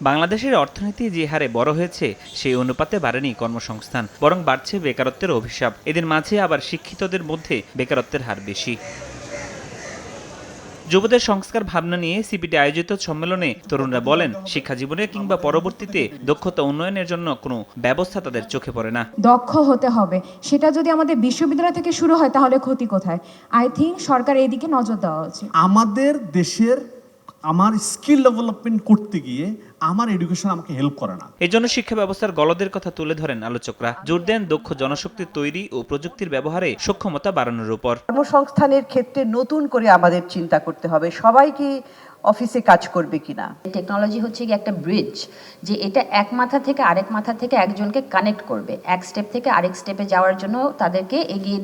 বাংলাদেশের অর্থনীতি যে হারে বড় হয়েছে সেই অনুপাতে বাড়েনি কর্মসংস্থান, বরং বাড়ছে বেকারত্বের অভিশাপ। এদের মাঝে আবার শিক্ষিতদের মধ্যে বেকারত্বের হার বেশি। যুবদের সংস্কার ভাবনা নিয়ে সিপিটি আয়োজিত সম্মেলনে তরুণরা বলেন, শিক্ষা জীবনে কিংবা পরবর্তীতে দক্ষতা উন্নয়নের জন্য কোনো ব্যবস্থা তাদের চোখে পড়ে না। দক্ষ হতে হবে, সেটা যদি আমাদের বিশ্ববিদ্যালয় থেকে শুরু হয় তাহলে ক্ষতি কোথায়? আই থিঙ্ক সরকার এই দিকে নজর দেওয়া উচিত। আমাদের দেশের আমার স্কিল ডেভেলপমেন্ট করতে গিয়ে আমার এডুকেশন আমাকে হেল্প করে না। এই জন্য শিক্ষা ব্যবস্থার গলদের কথা তুলে ধরেন আলোচকরা। জোর দেন দক্ষ জনশক্তি তৈরি ও প্রযুক্তির ব্যবহারে সক্ষমতা বাড়ানোর উপর। কর্মসংস্থানের ক্ষেত্রে নতুন করে আমাদের চিন্তা করতে হবে, সবাই কি অফিসে কাজ করবে কিনা। টেকনোলজি হচ্ছে কি একটা ব্রিজ, যে এটা এক মাথা থেকে আরেক মাথা থেকে একজনকে কানেক্ট করবে, এক স্টেপ থেকে আরেক স্টেপে যাওয়ার জন্য তাদেরকে এগিয়ে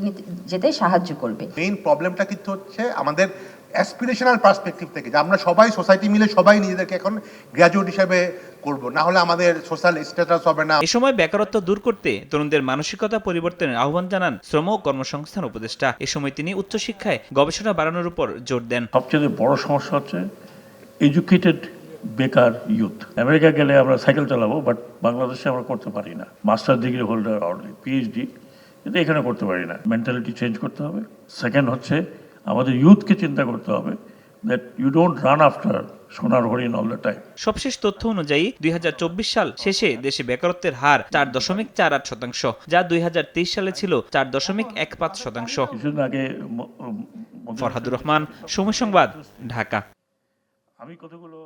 যেতে সাহায্য করবে। মেইন প্রবলেমটা কিন্তু হচ্ছে আমাদের অ্যাসপিরেশনাল পার্সপেক্টিভ থেকে, যে আমরা সবাই সোসাইটি মিলে সবাই নিজেদেরকে এখন গ্র্যাজুয়েট হিসেবে করব, না হলে আমাদের সোশ্যাল স্ট্যাটাস হবে না। এ সময় বেকারত্ব দূর করতে তরুণদের মানসিকতা পরিবর্তনের আহ্বান জানান শ্রম ও কর্মসংস্থান উপদেষ্টা। এ সময় তিনি উচ্চশিক্ষায় গবেষণা বাড়ানোর উপর জোর দেন। সবচেয়ে বড় সমস্যা হচ্ছে এডুকেটেড বেকার ইউথ। আমেরিকা গেলে আমরা সাইকেল চালাবো, বাট বাংলাদেশে আমরা করতে পারি না। মাস্টার ডিগ্রি হোল্ডার আর পিএইচডি কিন্তু এখানে করতে পারি না। মেন্টালিটি চেঞ্জ করতে হবে। সেকেন্ড হচ্ছে আমাদের ইউথকে চিন্তা করতে হবে that you don't run after সোনার হরিণ অল দ্য টাইম। সবশেষ তথ্য অনুযায়ী ২০২৪ সাল শেষে দেশে বেকারত্বের হার ৪.৪৮%, যা 2023 সালে ছিল 4.15%। কিছুদিন আগে ফরহাদুর রহমান, সময় সংবাদ, ঢাকা। আমি কতগুলো